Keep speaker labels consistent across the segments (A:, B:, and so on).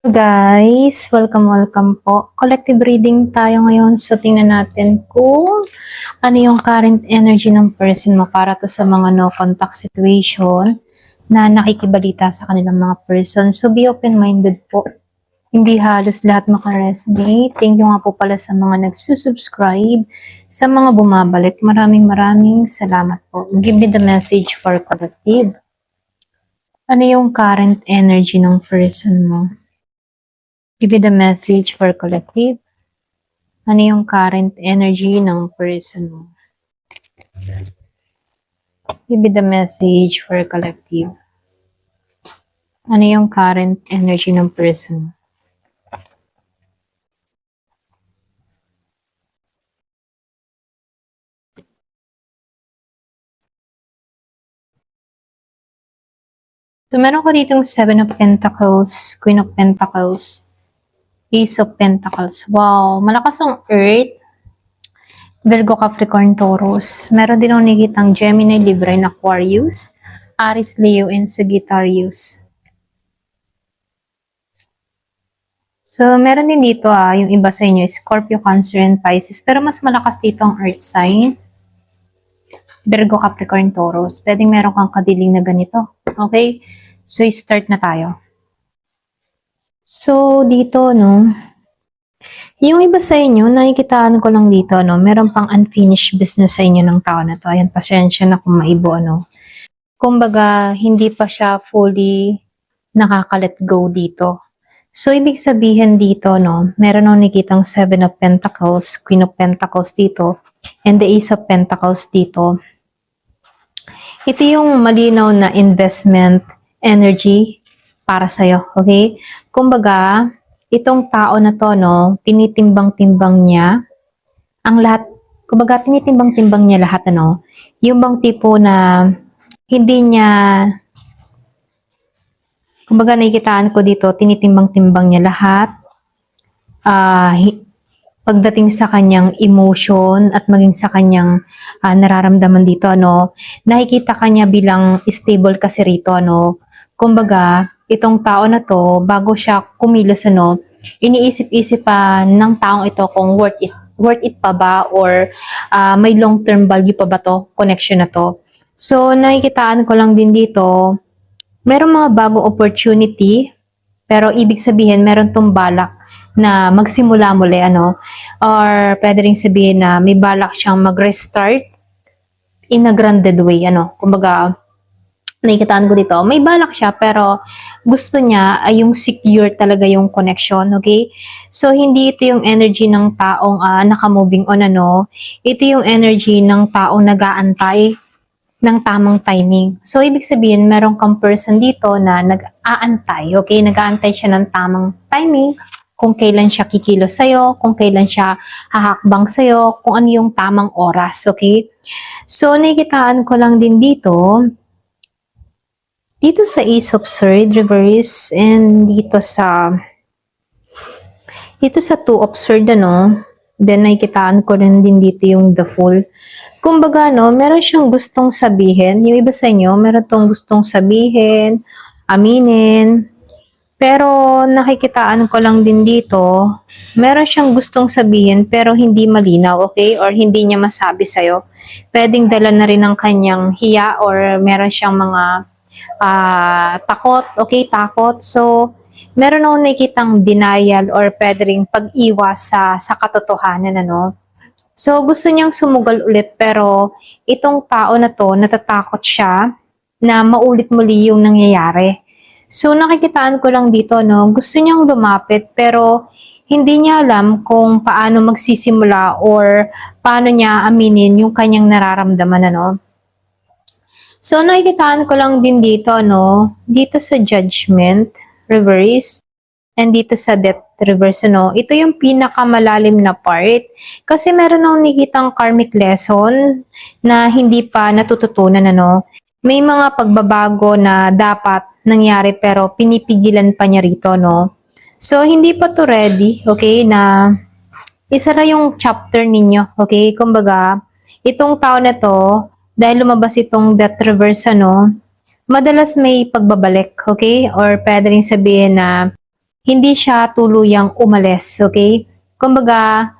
A: Guys, welcome po. Collective reading tayo ngayon. So, tingnan natin kung ano yung current energy ng person mo para to sa mga no contact situation na nakikibalita sa kanilang mga person. So, be open-minded po. Hindi halos lahat makaresonate. Thank you nga po pala sa mga nagsusubscribe, sa mga bumabalik. Maraming salamat po. Give me the message for collective. Ano yung current energy ng person mo? Give me the message for collective. Ano yung current energy ng person mo? Give me the message for collective. Ano yung current energy ng person mo? So, meron ko ditong 7 of Pentacles, Queen of Pentacles, Ace of Pentacles. Wow, malakas ang Earth. Virgo, Capricorn, Taurus. Meron din akong nakikitang Gemini, Libra, and Aquarius. Aries, Leo, and Sagittarius. So, meron din dito yung iba sa inyo, Scorpio, Cancer, and Pisces. Pero mas malakas dito ang Earth sign. Virgo, Capricorn, Taurus. Pwedeng meron kang kadiling na ganito. Okay? So, start na tayo. So, dito, no, yung iba sa inyo, nakikitaan ko lang dito, no, meron pang unfinished business sa inyo ng tao na to. Ayan, pasensya na kung maibo, ano. Kumbaga, hindi pa siya fully nakaka-let go dito. So, ibig sabihin dito, no, meron akong nakikitang 7 of Pentacles, Queen of Pentacles dito, and the Ace of Pentacles dito. Ito yung malinaw na investment energy para sa'yo, okay? Kumbaga, itong tao na to, no, tinitimbang-timbang niya ang lahat, kumbaga, tinitimbang-timbang niya lahat, ano, yung bang tipo na hindi niya, kumbaga, nakikitaan ko dito, tinitimbang-timbang niya lahat, pagdating sa kanyang emotion at maging sa kanyang nararamdaman dito, ano, nakikita kanya bilang stable kasi rito, ano. Kumbaga, itong tao na to, bago siya kumilos, ano, iniisip-isip pa ng taong ito kung worth it pa ba or may long-term value pa ba to, connection na to. So, nakikitaan ko lang din dito, meron mga bagong opportunity, pero ibig sabihin, meron tong balak na magsimula muli, ano, or pwede rin sabihin na may balak siyang mag-restart in a grounded way, ano, kumbaga, nakikitaan ko dito, may balak siya, pero gusto niya ay yung secure talaga yung connection, okay? So, hindi ito yung energy ng taong naka-moving on, ano, ito yung energy ng taong nag-aantay ng tamang timing. So, ibig sabihin, meron kang person dito na nag-aantay, okay? Nag-aantay siya ng tamang timing, kung kailan siya kikilos sa'yo, kung kailan siya hahakbang sa'yo, kung ano yung tamang oras, okay? So, nakikitaan ko lang din dito sa Ace of Swords, reverse, and dito sa Two of Swords, ano, then nakikitaan ko rin din dito yung The Fool. Kumbaga, no, meron siyang gustong sabihin, yung iba sa inyo, meron tong gustong sabihin, aminin, pero nakikitaan ko lang din dito, meron siyang gustong sabihin pero hindi malinaw, okay? Or hindi niya masabi sa'yo. Pwedeng dala na rin ng kanyang hiya or meron siyang mga takot, okay? Takot. So, meron akong nakikitang denial or pwede rin pag-iwas sa katotohanan, ano? So, gusto niyang sumugal ulit pero itong tao na to, natatakot siya na maulit muli yung nangyayari. So, nakikitaan ko lang dito, no, gusto niyang lumapit pero hindi niya alam kung paano magsisimula or paano niya aminin yung kanyang nararamdaman, ano. So, nakikitaan ko lang din dito, no, dito sa Judgment, reverse, and dito sa Death, reverse, ano, ito yung pinakamalalim na part. Kasi meron akong nakikitang karmic lesson na hindi pa natututunan, ano. May mga pagbabago na dapat nangyari pero pinipigilan pa niya rito, no? So, hindi pa to ready, okay, na isara yung chapter ninyo, okay? Kumbaga, itong tao na to, dahil lumabas itong Death Reverse, ano, madalas may pagbabalik, okay? Or pwede rin sabihin na hindi siya tuluyang umalis, okay? Kumbaga,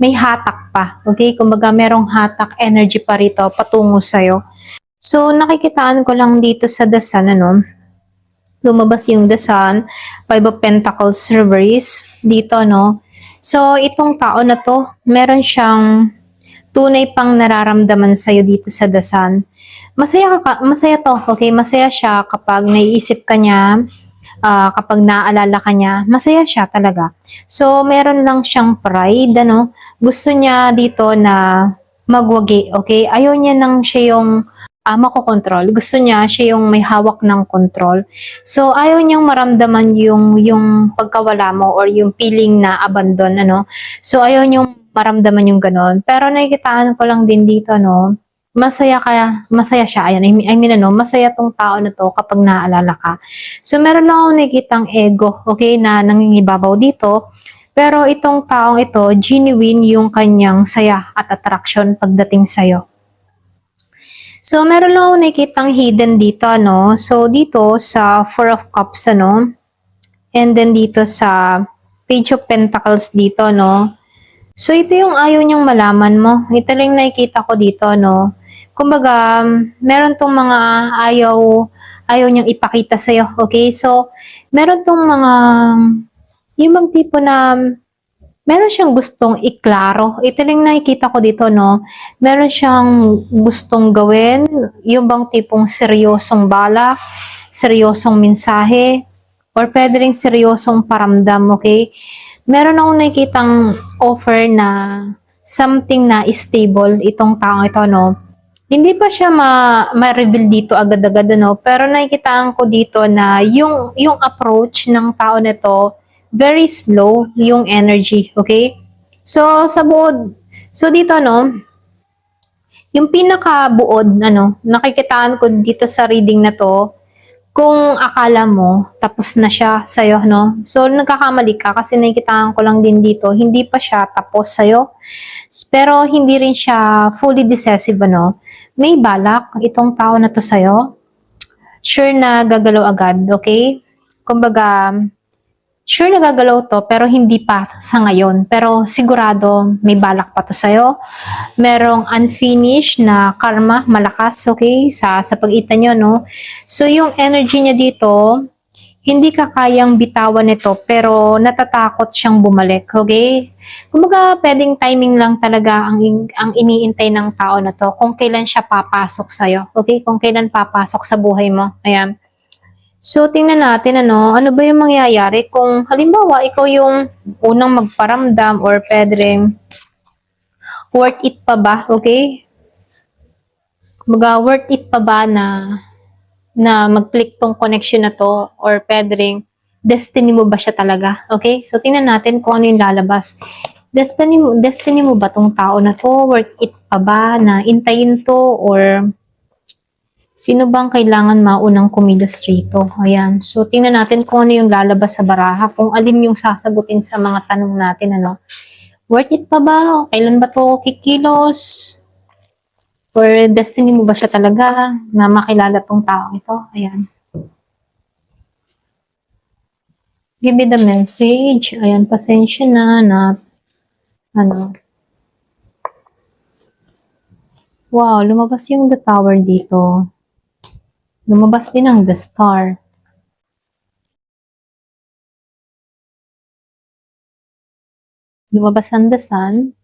A: may hatak pa, okay? Kumbaga, merong hatak energy pa rito patungo sa'yo. So, nakikitaan ko lang dito sa The Sun, ano, lumabas yung The Sun, Five of Pentacles reverse, dito, no? So, itong tao na to, meron siyang tunay pang nararamdaman sa'yo dito sa The Sun. Masaya to, okay? Masaya siya kapag naiisip ka niya, kapag naaalala ka niya, masaya siya talaga. So, meron lang siyang pride, ano? Gusto niya dito na magwagi, okay? Ayaw niya nang siya yung makokontrol. Gusto niya siya yung may hawak ng control. So, ayaw niyang maramdaman yung pagkawala mo or yung feeling na abandon, ano? So, ayaw niyang maramdaman yung ganon. Pero nakikitaan ko lang din dito, no? Masaya siya. Ayan, ano, masaya tong tao na to kapag naaalala ka. So, meron lang akong nakikitang ego, okay, na nangingibabaw dito. Pero itong taong ito, genuine yung kanyang saya at attraction pagdating sa'yo. So, meron lang akong nakikitang hidden dito, no? So, dito sa Four of Cups, ano? And then dito sa Page of Pentacles dito, no? So, ito yung ayaw niyang malaman mo. Ito lang nakikita ko dito, no? Kumbaga, meron tong mga ayaw niyang ipakita sa'yo, okay? So, meron tong mga, yung mga tipo na, meron siyang gustong iklaro. Ito lang nakikita ko dito, no? Meron siyang gustong gawin, yung bang tipong seryosong balak, seryosong mensahe, or pwede rin seryosong paramdam, okay? Meron akong nakikitang offer na something na stable itong taong ito, no? Hindi pa siya ma-reveal dito agad-agad, no? Pero nakikitaan ko dito na yung approach ng tao nito very slow yung energy, okay? So, dito, no, yung pinakabuod, ano, nakikitaan ko dito sa reading na to, kung akala mo, tapos na siya sa'yo, no? So, nagkakamali ka kasi nakikitaan ko lang din dito, hindi pa siya tapos sa'yo. Pero, hindi rin siya fully decisive, ano? May balak itong tao na to sa'yo. Sure na gagalaw agad, okay? Kumbaga, sure nagagalaw to, pero hindi pa sa ngayon. Pero sigurado may balak pa to sa'yo. Merong unfinished na karma, malakas, okay? Sa pagitan nyo, no? So, yung energy niya dito, hindi ka kayang bitawan nito, pero natatakot siyang bumalik, okay? Kumbaga, pwedeng timing lang talaga ang iniintay ng tao na to, kung kailan siya papasok sa'yo, okay? Kung kailan papasok sa buhay mo. Ayan. So, tingnan natin, ano ba yung mangyayari kung halimbawa, ikaw yung unang magparamdam or pwede rin worth it pa ba, okay? Kumbaga, worth it pa ba na mag-click tong connection na to or pwede rin destiny mo ba siya talaga, okay? So, tingnan natin kung ano yung lalabas. Destiny mo ba tong tao na to? Worth it pa ba na intayin to or sino bang kailangan maunang kumilos rito? Ayan. So, tingnan natin kung ano yung lalabas sa baraha. Kung alin yung sasagutin sa mga tanong natin, ano. Worth it pa ba? Kailan ba to kikilos? Or destiny mo ba siya talaga na makilala tong taong ito? Ayan. Give me the message. Ayan, pasensya na ano. Wow, lumabas yung The Tower dito. Lumabas din ang The Star. Lumabas ang The Sun.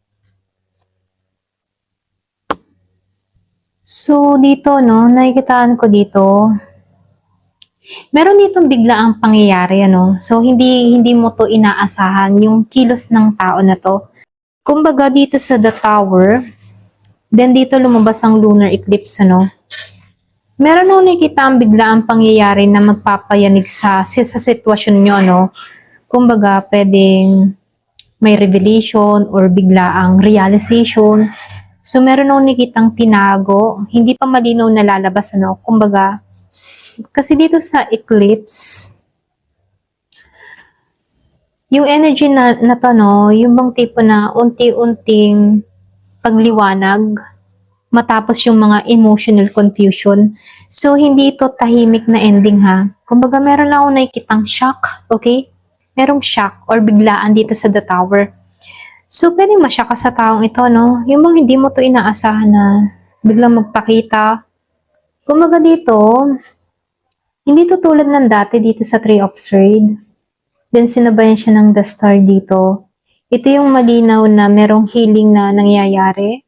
A: So, dito, no, nakikitaan ko dito, meron ditong biglaang pangyayari, ano. So, hindi mo to inaasahan, yung kilos ng tao na to. Kumbaga, dito sa The Tower, then dito lumabas ang lunar eclipse, ano. Meron nung nakikita ang biglaang pangyayari na magpapayanig sa sitwasyon nyo, ano. Kumbaga, pwedeng may revelation or biglaang realization. So, meron nung nakikitang tinago, hindi pa malinaw na lalabas, ano. Kumbaga, kasi dito sa eclipse, yung energy na to, no, yung bang tipo na unti-unting pagliwanag, matapos yung mga emotional confusion. So, hindi ito tahimik na ending, ha. Kumbaga, meron lang ako nakikitang shock, okay? Merong shock or biglaan dito sa the tower. So, pwedeng masya ka sa taong ito, no? Yung bang hindi mo to inaasahan na biglang magpakita. Kumbaga dito, hindi to tulad ng dati dito sa Three of Swords. Then, sinabayan siya ng the star dito. Ito yung malinaw na merong healing na nangyayari.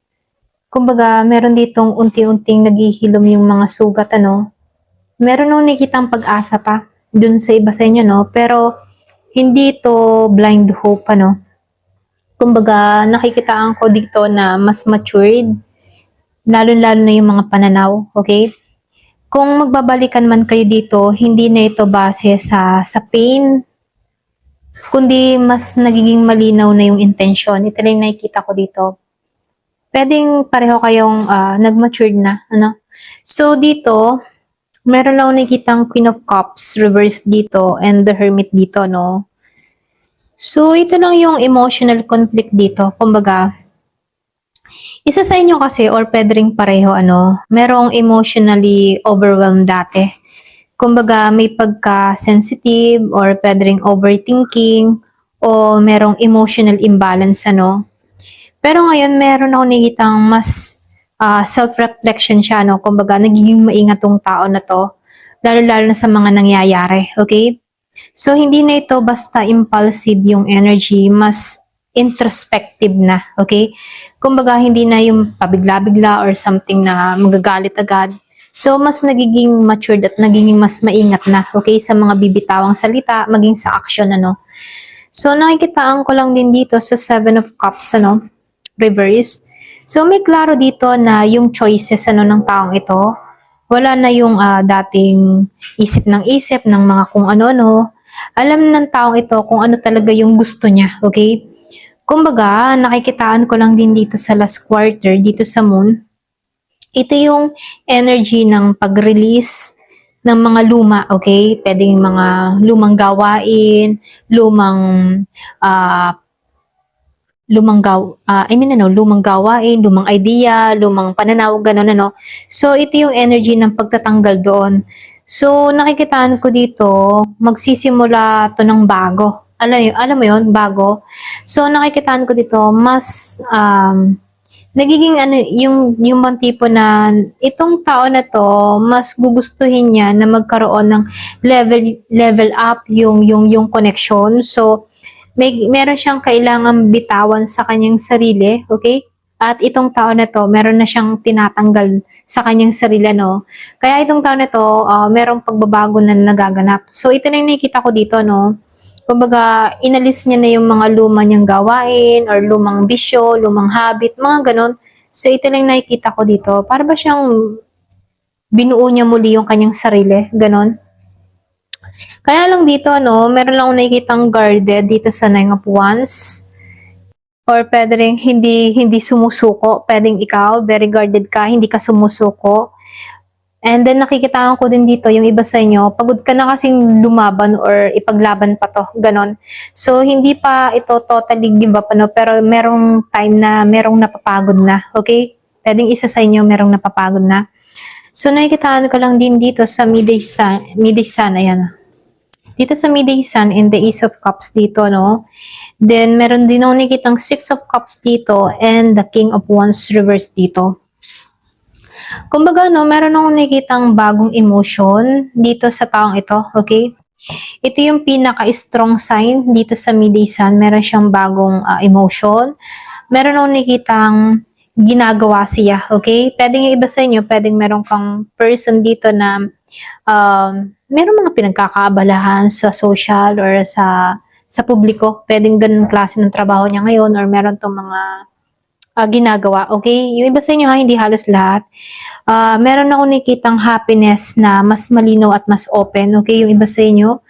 A: Kumbaga, meron ditong unti-unting naghihilom yung mga sugat, ano? Meron nung nakikitang pag-asa pa dun sa iba sa inyo, no? Pero, hindi to blind hope, ano? Kumbaga, nakikitaan ko dito na mas matured, lalo-lalo na yung mga pananaw, okay? Kung magbabalikan man kayo dito, hindi na ito base sa pain, kundi mas nagiging malinaw na yung intention. Ito lang yung nakikita ko dito. Pwedeng pareho kayong nag-matured na, ano? So, dito, meron lang ako nakikitang Queen of Cups reverse dito and the Hermit dito, no? So, ito lang yung emotional conflict dito. Kumbaga, isa sa inyo kasi or pwede ring pareho, ano, merong emotionally overwhelmed dati. Kumbaga, may pagka-sensitive or pwede ring overthinking o merong emotional imbalance, ano. Pero ngayon, meron ako nakikitang mas self-reflection siya, no? Kumbaga, nagiging maingat tong tao na to, lalo-lalo na sa mga nangyayari, okay? So, hindi na ito basta impulsive yung energy, mas introspective na, okay? Kumbaga, hindi na yung pabigla-bigla or something na magagalit agad. So, mas nagiging matured at nagiging mas maingat na, okay? Sa mga bibitawang salita, maging sa action, ano? So, nakikitaan ko lang din dito sa Seven of Cups, ano? Reverse. So, may klaro dito na yung choices, ano, ng taong ito, wala na yung dating isip ng mga kung ano-ano. Alam ng taong ito kung ano talaga yung gusto niya, okay? Kumbaga, nakikitaan ko lang din dito sa last quarter, dito sa moon. Ito yung energy ng pag-release ng mga luma, okay? Pwedeng mga lumang gawain, ah, lumang gawain, lumang idea, lumang pananaw, gano'n, ano. So, ito yung energy ng pagtatanggal doon. So, nakikitaan ko dito, magsisimula to ng bago. Alam mo yun, bago. So, nakikitaan ko dito, mas, nagiging ano, yung bang tipo na, itong tao na to, mas gugustuhin niya na magkaroon ng level up yung connection. So, meron siyang kailangang bitawan sa kanyang sarili, okay? At itong tao na to, meron na siyang tinatanggal sa kanyang sarili, no? Kaya itong tao na to, merong pagbabago na nagaganap. So, ito na yung nakikita ko dito, no? Kumbaga, inalis niya na yung mga luma niyang gawain or lumang bisyo, lumang habit, mga ganon. So, ito lang yung nakikita ko dito. Para ba siyang binuo niya muli yung kanyang sarili, ganon. Kaya lang dito, no, meron lang akong nakikitang guarded dito sa Nine of Wands. Or pwede rin hindi sumusuko. Pwedeng ikaw, very guarded ka, hindi ka sumusuko. And then nakikita ko din dito, yung iba sa inyo, pagod ka na kasing lumaban or ipaglaban pa to, ganon. So, hindi pa ito totally give up, ano, pero merong time na merong napapagod na, okay? Pwedeng isa sa inyo merong napapagod na. So, nakikitaan ko lang din dito sa Midday Sun, ayan. Dito sa Midday Sun and the Ace of Cups dito, no? Then, meron din ako nakikitang Six of Cups dito and the King of Wands reverse dito. Kumbaga, no, meron akong nakikitang bagong emotion dito sa taong ito, okay? Ito yung pinaka-strong sign dito sa Midday Sun. Meron siyang bagong emotion. Meron akong nakikitang ginagawa siya, okay? Pwedeng yung iba sa inyo, pwedeng meron kang person dito na meron mga pinagkakaabalahan sa social or sa publiko. Pwedeng ganun klase ng trabaho niya ngayon or meron tong mga ginagawa, okay? Yung iba sa inyo ha, hindi halos lahat. Meron ako nakikitang happiness na mas malinaw at mas open, okay? Yung iba sa inyo.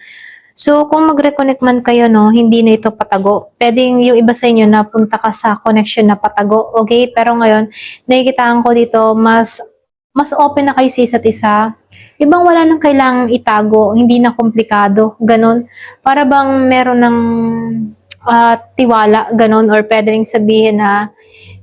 A: So, kung mag-reconnect man kayo, no, hindi na ito patago. Pwedeng yung iba sa inyo na punta ka sa connection na patago, okay? Pero ngayon, nakikitaan ko dito, mas open na kayo sa isa't isa. Ibang wala nang kailangang itago, hindi na komplikado, ganon. Para bang meron ng tiwala, ganon, or pwede rin sabihin na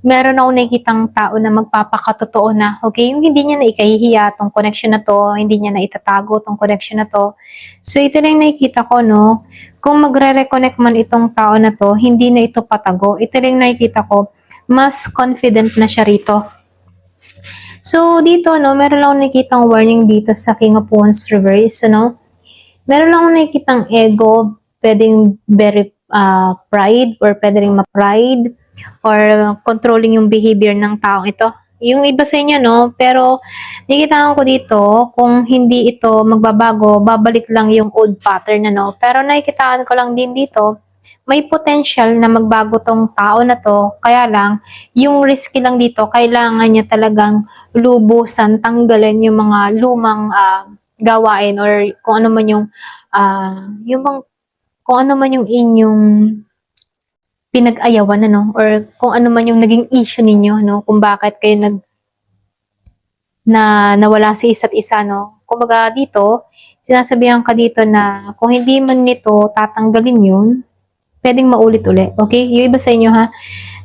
A: meron akong nakikitang tao na magpapakatotoo na, okay? Yung hindi niya na ikahihiya tong connection na to, hindi niya na itatago tong connection na to. So, ito lang yung nakikita ko, no? Kung magre-reconnect man itong tao na to, hindi na ito patago. Ito lang yung nakikita ko, mas confident na siya rito. So, dito, no, meron lang akong nakikitang warning dito sa King of Wands reverse, ano? Meron lang akong nakikitang ego, pwedeng very pride or pwede rin ma-pride or controlling yung behavior ng taong ito. Yung iba sa inyo, no? Pero nakikita ko dito, kung hindi ito magbabago, babalik lang yung old pattern, no? Pero nakikitaan ko lang din dito, may potential na magbago tong tao na to. Kaya lang, yung risky lang dito, kailangan niya talagang lubusan, tanggalin yung mga lumang gawain or kung ano man kung ano man yung inyong pinag-ayawan, ano, or kung ano man yung naging issue ninyo, no, kung bakit kayo nawala sa isa't isa, no. Kumbaga dito, sinasabihan ka dito na kung hindi man nito tatanggalin yun, pwedeng maulit uli. Okay? Yung iba sa inyo, ha?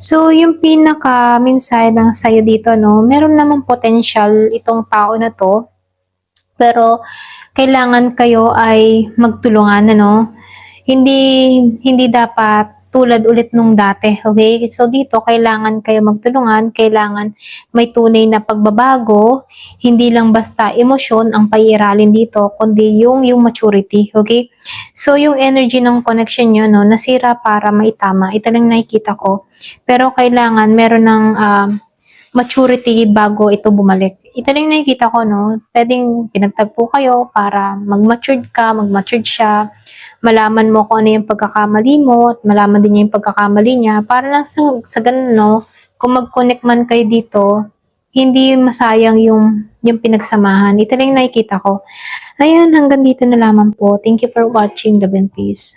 A: So, yung pinaka-mensahe lang sa'yo dito, no, meron namang potential itong tao na to, pero kailangan kayo ay magtulungan, ano? Hindi dapat tulad ulit nung dati, okay? So dito kailangan kayo magtulungan, kailangan may tunay na pagbabago, hindi lang basta emosyon ang paiiralin dito, kundi yung maturity, okay? So yung energy ng connection nyo, no, nasira para maitama, ito lang nakikita ko. Pero kailangan meron ng maturity bago ito bumalik. Ito lang nakikita ko, no? Pwedeng pinagtagpo kayo para mag-matured ka, mag-matured siya, malaman mo kung ano yung pagkakamali mo at malaman din niya yung pagkakamali niya para lang sa ganun, no, kung mag-connect man kayo dito, hindi masayang yung pinagsamahan. Ito lang yung nakikita ko. Ayan, hanggang dito na lamang po. Thank you for watching. Love and peace.